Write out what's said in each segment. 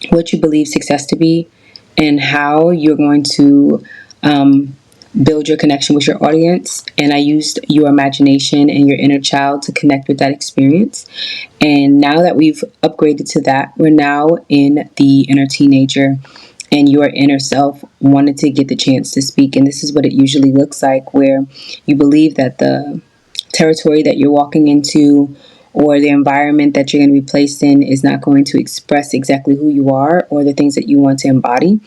what you believe success to be, and how you're going to build your connection with your audience. And I used your imagination and your inner child to connect with that experience. And now that we've upgraded to that, we're now in the inner teenager, and your inner self wanted to get the chance to speak. And this is what it usually looks like, where you believe that the territory that you're walking into or the environment that you're going to be placed in is not going to express exactly who you are or the things that you want to embody.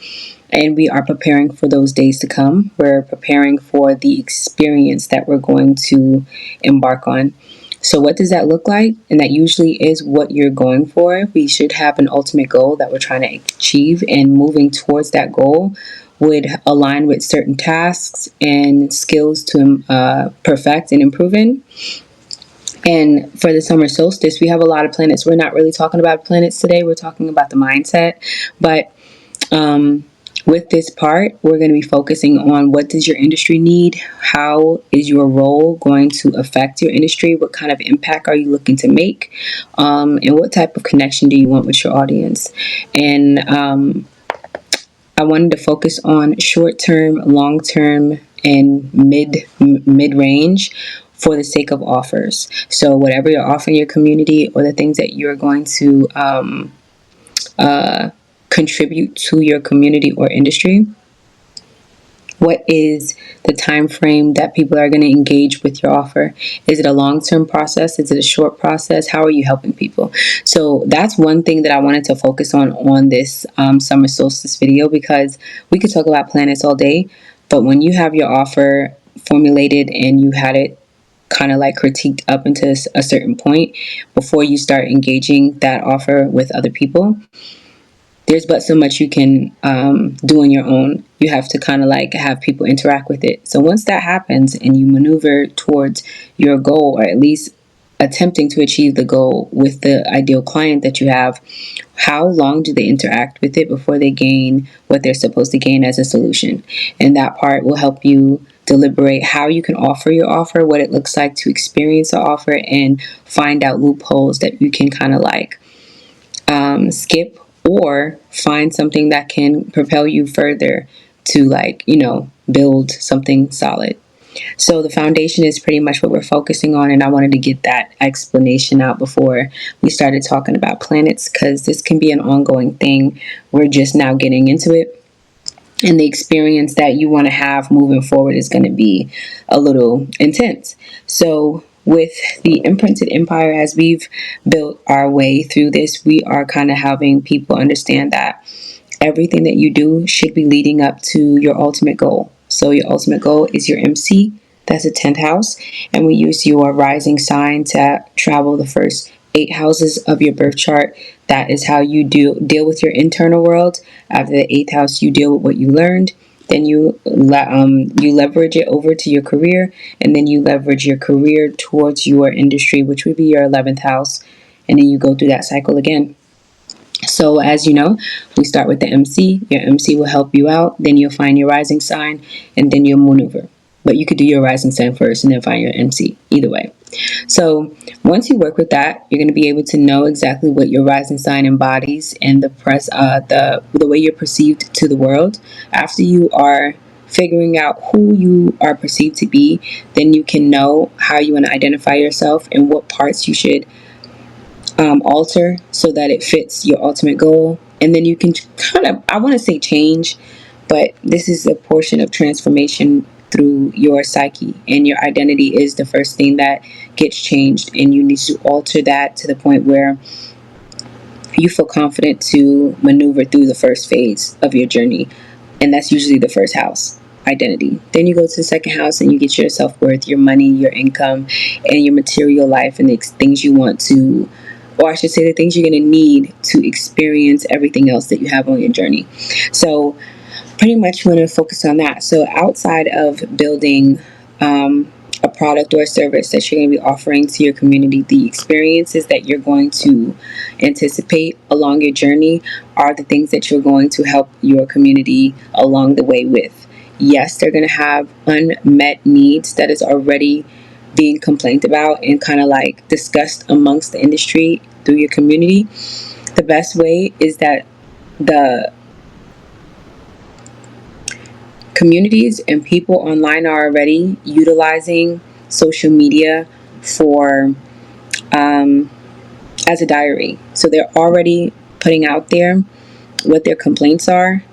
And we are preparing for those days to come. We're preparing for the experience that we're going to embark on. So what does that look like? And that usually is what you're going for. We should have an ultimate goal that we're trying to achieve, and moving towards that goal would align with certain tasks and skills to perfect and improve in. And for the summer solstice, we have a lot of planets. We're not really talking about planets today. We're talking about the mindset. But with this part, we're going to be focusing on what does your industry need? How is your role going to affect your industry? What kind of impact are you looking to make? And what type of connection do you want with your audience? And I wanted to focus on short-term, long-term, and mid-range for the sake of offers. So whatever you're offering your community, or the things that you're going to contribute to your community or industry, what is the time frame that people are going to engage with your offer? Is it a long-term process? Is it a short process? How are you helping people? So that's one thing that I wanted to focus on this summer solstice video, because we could talk about planets all day, but when you have your offer formulated and you had it kind of like critiqued up into a certain point before you start engaging that offer with other people, there's but so much you can do on your own. You have to kind of like have people interact with it. So once that happens and you maneuver towards your goal, or at least attempting to achieve the goal with the ideal client that you have, how long do they interact with it before they gain what they're supposed to gain as a solution? And that part will help you deliberate how you can offer your offer, what it looks like to experience the offer, and find out loopholes that you can kind of like skip, or find something that can propel you further to, like, build something solid. So the foundation is pretty much what we're focusing on, and I wanted to get that explanation out before we started talking about planets, because this can be an ongoing thing. We're just now getting into it, and the experience that you want to have moving forward is going to be a little intense. So with the Imprinted Empire, as we've built our way through this, we are kind of having people understand that everything that you do should be leading up to your ultimate goal. So your ultimate goal is your MC. That's the 10th house. And we use your rising sign to travel the first 8 houses of your birth chart. That is how you deal with your internal world. After the 8th house, you deal with what you learned. Then you leverage it over to your career, and then you leverage your career towards your industry, which would be your 11th house, and then you go through that cycle again. So as you know, we start with the MC. Your MC will help you out, then you'll find your rising sign, and then you'll maneuver. But you could do your rising sign first and then find your MC, either way. So once you work with that, you're going to be able to know exactly what your rising sign embodies and the way you're perceived to the world. After you are figuring out who you are perceived to be, then you can know how you want to identify yourself and what parts you should alter so that it fits your ultimate goal. And then you can kind of, I want to say change, but this is a portion of transformation through your psyche, and your identity is the first thing that gets changed, and you need to alter that to the point where you feel confident to maneuver through the first phase of your journey, and that's usually the first house, identity. Then you go to the second house and you get your self-worth, your money, your income, and your material life, and the things you want to, or I should say the things you're going to need to experience everything else that you have on your journey. So pretty much want to focus on that. So outside of building a product or a service that you're going to be offering to your community, the experiences that you're going to anticipate along your journey are the things that you're going to help your community along the way with. Yes, they're going to have unmet needs that is already being complained about and kind of like discussed amongst the industry through your community. The best way is that the communities and people online are already utilizing social media for as a diary. So they're already putting out there what their complaints are.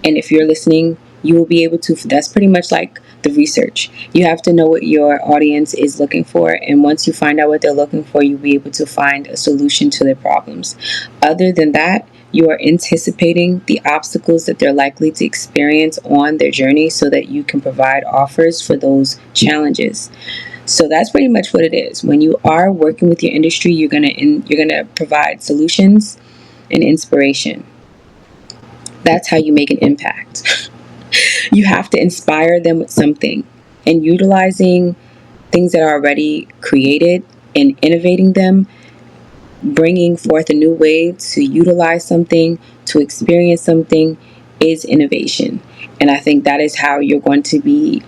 And if you're listening, you will be able to, that's pretty much like the research. You have to know what your audience is looking for. And once you find out what they're looking for, you'll be able to find a solution to their problems. Other than that, you are anticipating the obstacles that they're likely to experience on their journey so that you can provide offers for those challenges. So that's pretty much what it is. When you are working with your industry, you're gonna provide solutions and inspiration. That's how you make an impact. You have to inspire them with something, and utilizing things that are already created and innovating them, bringing forth a new way to utilize something, to experience something, is innovation. And I think that is how you're going to be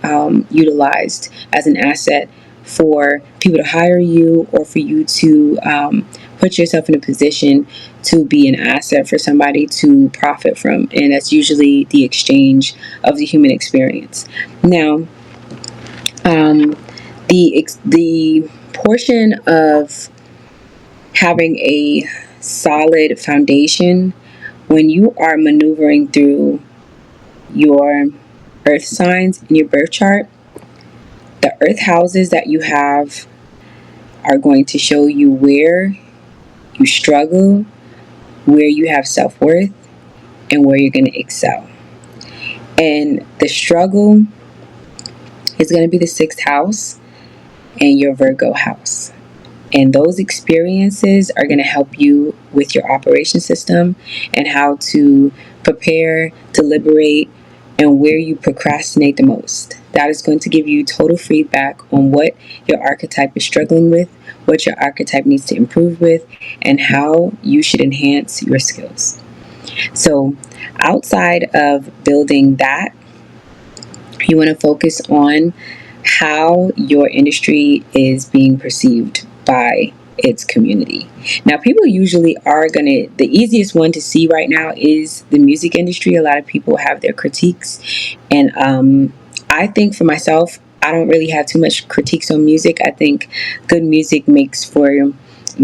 utilized as an asset for people to hire you, or for you to put yourself in a position to be an asset for somebody to profit from. And that's usually the exchange of the human experience. Now, the portion of having a solid foundation, when you are maneuvering through your earth signs in your birth chart, the earth houses that you have are going to show you where you struggle, where you have self-worth, and where you're going to excel. And the struggle is going to be the 6th house and your Virgo house. And those experiences are going to help you with your operation system and how to prepare, deliberate, and where you procrastinate the most. That is going to give you total feedback on what your archetype is struggling with, what your archetype needs to improve with, and how you should enhance your skills. So outside of building that, you want to focus on how your industry is being perceived by its community. Now, people usually are the easiest one to see right now is the music industry. A lot of people have their critiques. And I think for myself, I don't really have too much critiques on music. I think good music makes for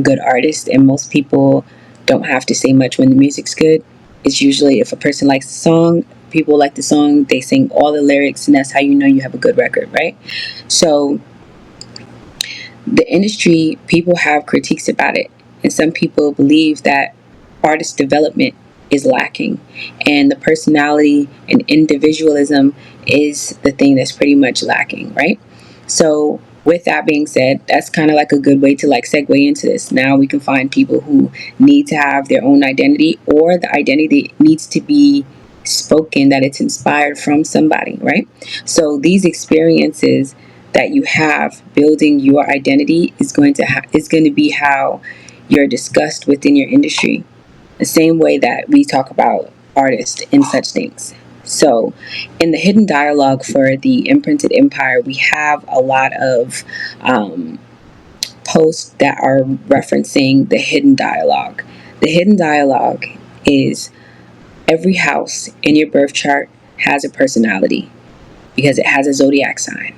good artists, and most people don't have to say much when the music's good. It's usually if a person likes the song, people like the song, they sing all the lyrics, and that's how you know you have a good record, right? So the industry, people have critiques about it, and some people believe that artist development is lacking, and the personality and individualism is the thing that's pretty much lacking, right? So with that being said, that's kind of like a good way to like segue into this. Now we can find people who need to have their own identity, or the identity needs to be spoken, that it's inspired from somebody, right? So these experiences that you have building your identity is going to be how you're discussed within your industry, the same way that we talk about artists and such things. So in the hidden dialogue for the Imprinted Empire, we have a lot of posts that are referencing the hidden dialogue. The hidden dialogue is every house in your birth chart has a personality because it has a zodiac sign.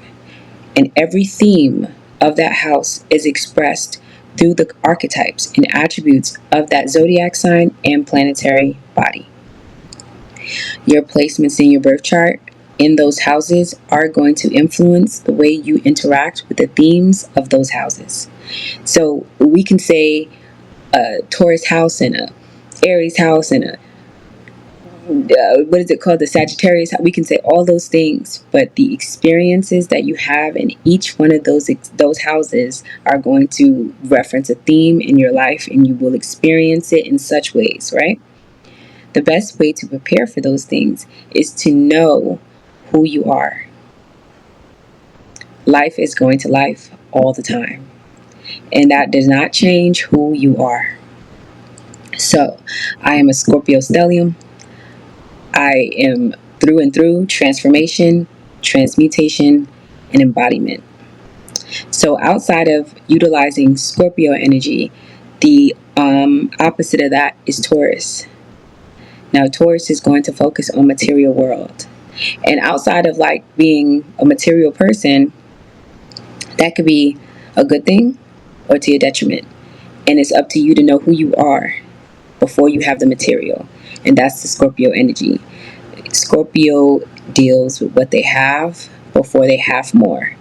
And every theme of that house is expressed through the archetypes and attributes of that zodiac sign and planetary body. Your placements in your birth chart in those houses are going to influence the way you interact with the themes of those houses. So we can say a Taurus house and a Aries house and a what is it called, the Sagittarius. We can say all those things, but the experiences that you have in each one of those houses are going to reference a theme in your life, and you will experience it in such ways, right? The best way to prepare for those things is to know who you are. Life is going to life all the time, and that does not change who you are. So I am a Scorpio stellium. I am through and through transformation, transmutation, and embodiment. So outside of utilizing Scorpio energy, the opposite of that is Taurus. Now, Taurus is going to focus on material world. And outside of like being a material person, that could be a good thing or to your detriment. And it's up to you to know who you are before you have the material. And that's the Scorpio energy. Scorpio deals with what they have before they have more.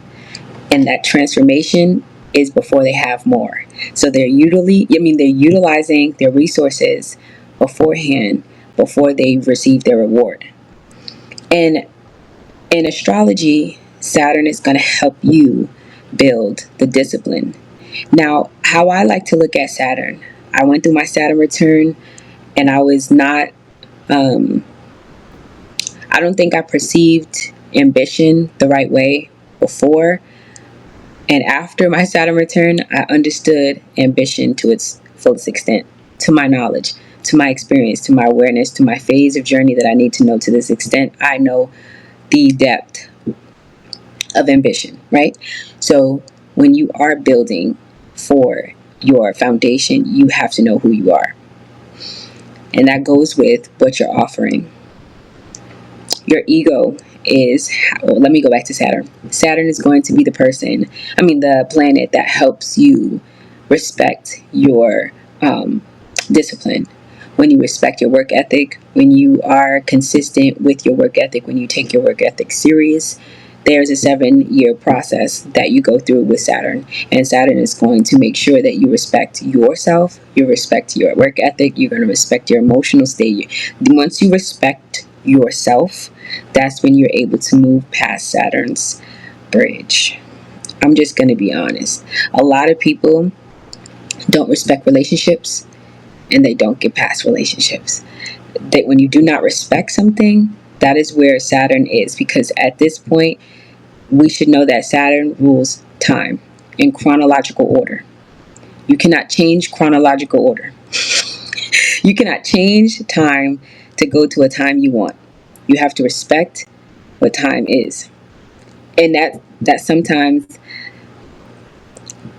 And that transformation is before they have more. So they're utilizing their resources beforehand before they receive their reward. And in astrology, Saturn is going to help you build the discipline. Now, how I like to look at Saturn, I went through my Saturn return and I was not, I don't think I perceived ambition the right way before. And after my Saturn return, I understood ambition to its fullest extent, to my knowledge, to my experience, to my awareness, to my phase of journey that I need to know. To this extent, I know the depth of ambition, right? So when you are building for your foundation, you have to know who you are. And that goes with what you're offering. Your ego is, well, let me go back to Saturn. Saturn is going to be the planet that helps you respect your discipline. When you respect your work ethic, when you are consistent with your work ethic, when you take your work ethic serious, there's a 7-year process that you go through with Saturn. And Saturn is going to make sure that you respect yourself, you respect your work ethic, you're going to respect your emotional state. Once you respect yourself, that's when you're able to move past Saturn's bridge. I'm just going to be honest. A lot of people don't respect relationships and they don't get past relationships. That when you do not respect something, that is where Saturn is, because at this point, we should know that Saturn rules time in chronological order. You cannot change chronological order. You cannot change time to go to a time you want. You have to respect what time is. And that sometimes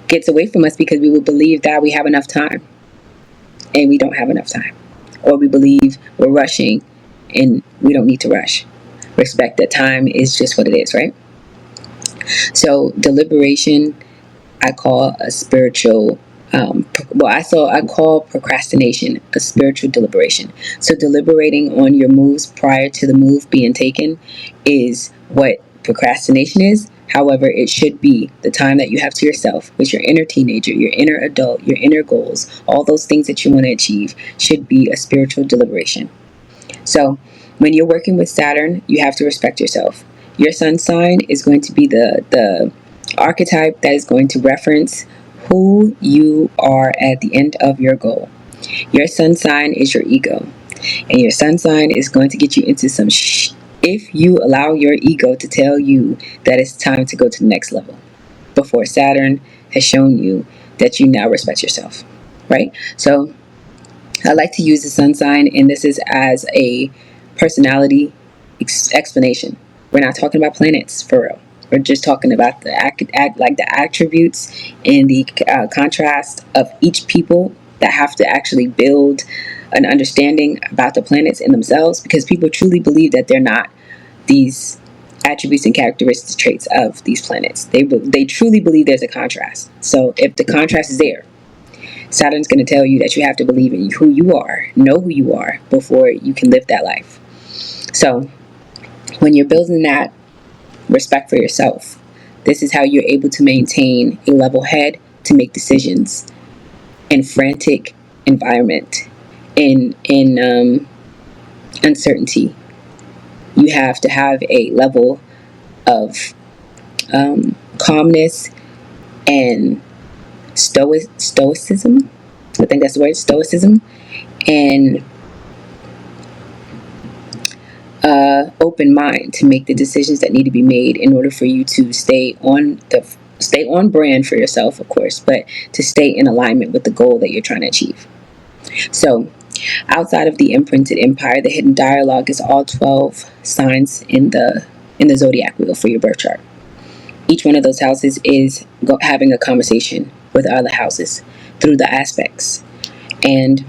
gets away from us because we will believe that we have enough time and we don't have enough time. Or we believe we're rushing and we don't need to rush. Respect that time is just what it is, right? So deliberation, I call a spiritual, I call procrastination a spiritual deliberation. So deliberating on your moves prior to the move being taken is what procrastination is. However, it should be the time that you have to yourself with your inner teenager, your inner adult, your inner goals, all those things that you want to achieve should be a spiritual deliberation. So when you're working with Saturn, you have to respect yourself. Your sun sign is going to be the archetype that is going to reference who you are at the end of your goal. Your sun sign is your ego. And your sun sign is going to get you into some if you allow your ego to tell you that it's time to go to the next level before Saturn has shown you that you now respect yourself, right? So I like to use the sun sign, and this is as a personality explanation. We're not talking about planets for real. We're just talking about the attributes and the contrast of each people that have to actually build an understanding about the planets in themselves, because people truly believe that they're not these attributes and characteristic traits of these planets. They truly believe there's a contrast. So if the contrast is there, Saturn's going to tell you that you have to believe in who you are, know who you are before you can live that life. So when you're building that respect for yourself, this is how you're able to maintain a level head to make decisions in frantic environment, in uncertainty. You have to have a level of calmness and stoicism. I think that's the word, stoicism, and open mind to make the decisions that need to be made in order for you to stay on brand for yourself, of course, but to stay in alignment with the goal that you're trying to achieve. So outside of the imprinted empire, the hidden dialogue is all 12 signs in the zodiac wheel for your birth chart. Each one of those houses is having a conversation with other houses through the aspects. And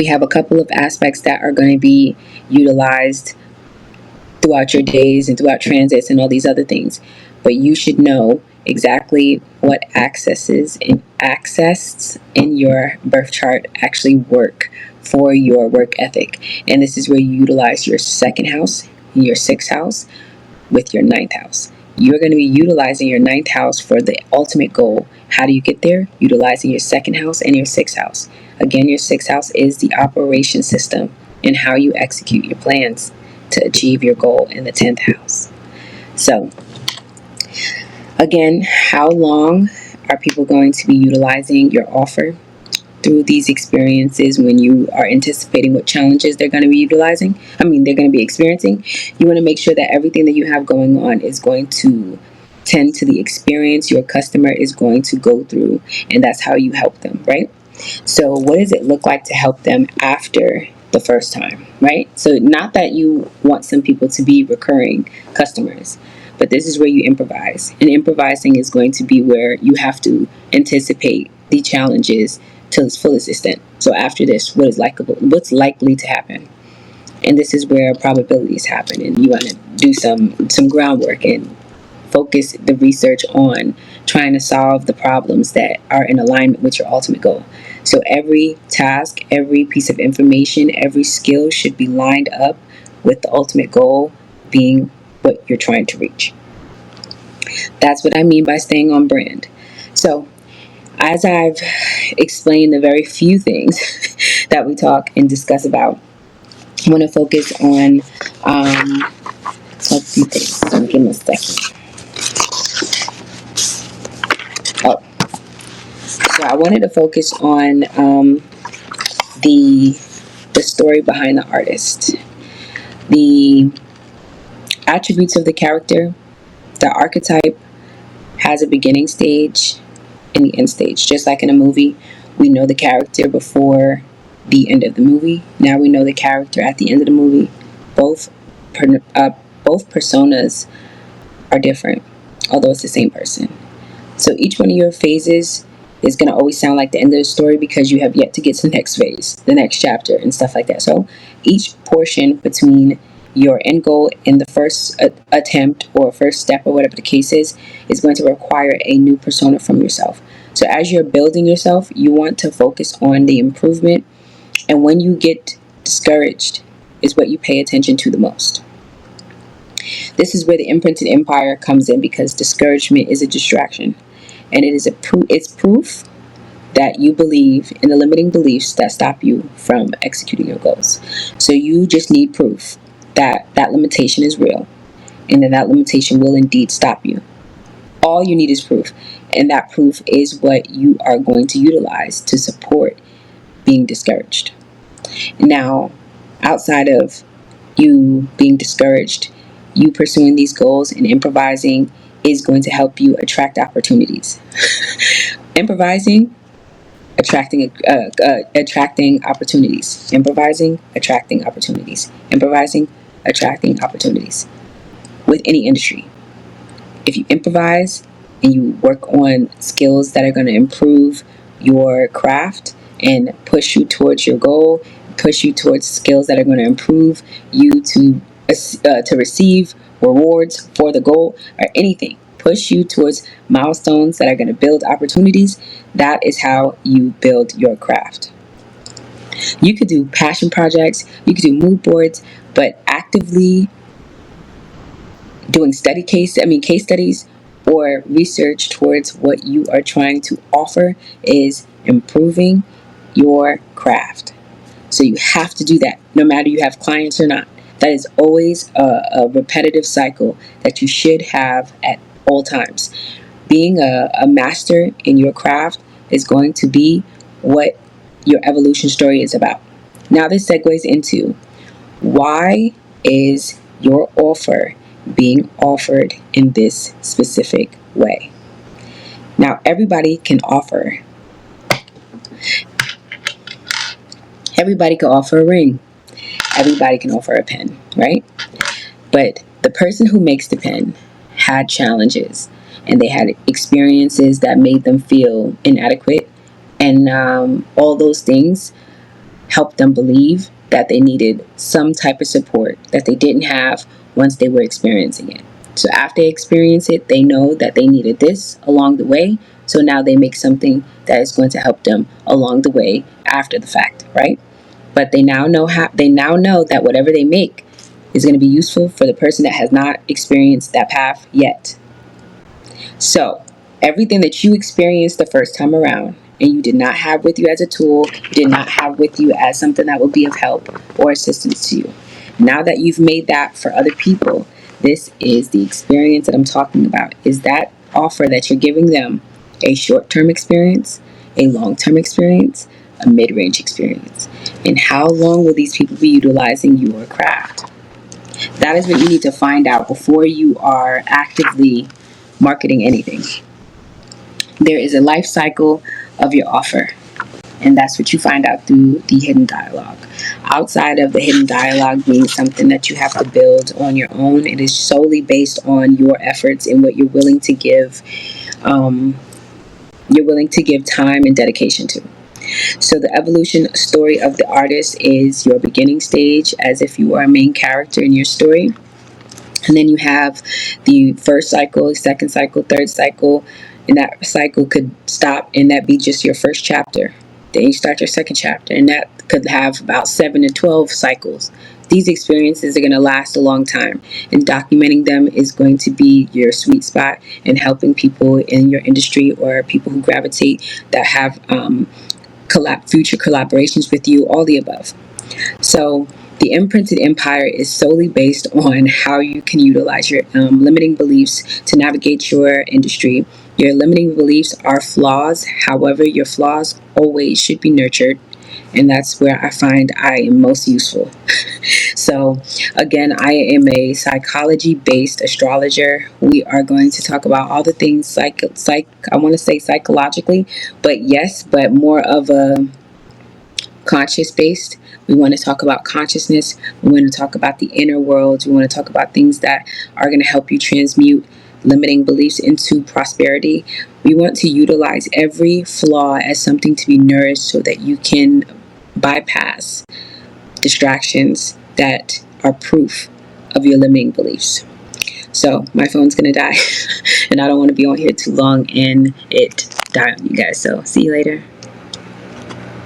We have a couple of aspects that are going to be utilized throughout your days and throughout transits and all these other things. But you should know exactly what accesses in your birth chart actually work for your work ethic. And this is where you utilize your second house, your sixth house, with your ninth house. You're going to be utilizing your ninth house for the ultimate goal. How do you get there? Utilizing your second house and your sixth house. Again, your sixth house is the operation system and how you execute your plans to achieve your goal in the 10th house. So, again, how long are people going to be utilizing your offer through these experiences when you are anticipating what challenges they're going to be they're going to be experiencing? You want to make sure that everything that you have going on is going to tend to the experience your customer is going to go through, and that's how you help them, right? So what does it look like to help them after the first time, right? So not that you want some people to be recurring customers, but this is where you improvise. And improvising is going to be where you have to anticipate the challenges to its fullest extent. So after this, what's likely to happen? And this is where probabilities happen, and you want to do some groundwork and focus the research on trying to solve the problems that are in alignment with your ultimate goal. So every task, every piece of information, every skill should be lined up with the ultimate goal being what you're trying to reach. That's what I mean by staying on brand. So as I've explained the very few things that we talk and discuss about, I want to focus on let's see things. So give me a second. So I wanted to focus on the story behind the artist, the attributes of the character. The archetype has a beginning stage and the end stage. Just like in a movie, we know the character before the end of the movie. Now we know the character at the end of the movie. Both personas are different, although it's the same person. So each one of your phases is going to always sound like the end of the story because you have yet to get to the next phase, the next chapter, and stuff like that. So each portion between your end goal and the first attempt or first step or whatever the case is going to require a new persona from yourself. So as you're building yourself, you want to focus on the improvement. And when you get discouraged is what you pay attention to the most. This is where the imprinted empire comes in, because discouragement is a distraction. And it's proof that you believe in the limiting beliefs that stop you from executing your goals. So you just need proof that that limitation is real, and that limitation will indeed stop you. All you need is proof, and that proof is what you are going to utilize to support being discouraged. Now, outside of you being discouraged, you pursuing these goals and improvising is going to help you attract opportunities. Improvising, attracting opportunities. Improvising, attracting opportunities. Improvising, attracting opportunities. With any industry, if you improvise and you work on skills that are going to improve your craft and push you towards your goal, push you towards skills that are going to improve you to receive rewards for the goal, or anything, push you towards milestones that are going to build opportunities, that is how you build your craft. You could do passion projects, you could do mood boards, but actively doing case studies or research towards what you are trying to offer is improving your craft. So you have to do that no matter you have clients or not. That is always a repetitive cycle that you should have at all times. Being a master in your craft is going to be what your evolution story is about. Now this segues into, why is your offer being offered in this specific way? Now everybody can offer. Everybody can offer a ring. Everybody can offer a pen, right? But the person who makes the pen had challenges, and they had experiences that made them feel inadequate, and all those things help them believe that they needed some type of support that they didn't have once they were experiencing it. So after they experience it, they know that they needed this along the way. So now they make something that is going to help them along the way after the fact, right? But they now know that whatever they make is going to be useful for the person that has not experienced that path yet. So everything that you experienced the first time around and you did not have with you as a tool, you did not have with you as something that would be of help or assistance to you. Now that you've made that for other people, this is the experience that I'm talking about. Is that offer that you're giving them a short-term experience, a long-term experience, a mid-range experience? And how long will these people be utilizing your craft? That is what you need to find out before you are actively marketing anything. There is a life cycle of your offer, and that's what you find out through the hidden dialogue. Outside of the hidden dialogue being something that you have to build on your own, it is solely based on your efforts and what you're willing to give. You're willing to give time and dedication to. So the evolution story of the artist is your beginning stage, as if you are a main character in your story. And then you have the first cycle, second cycle, third cycle, and that cycle could stop and that be just your first chapter. Then you start your second chapter, and that could have about 7 to 12 cycles. These experiences are going to last a long time, and documenting them is going to be your sweet spot in helping people in your industry or people who gravitate that have future collaborations with you, all the above. So the Imprinted Empire is solely based on how you can utilize your limiting beliefs to navigate your industry. Your limiting beliefs are flaws. However, your flaws always should be nurtured. And that's where I find I am most useful. So again, I am a psychology-based astrologer. We are going to talk about all the things I want to say psychologically, but more of a conscious-based. We want to talk about consciousness. We want to talk about the inner world. We want to talk about things that are going to help you transmute limiting beliefs into prosperity. We want to utilize every flaw as something to be nourished so that you can bypass distractions that are proof of your limiting beliefs. So my phone's going to die and I don't want to be on here too long and it die on you guys. So see you later.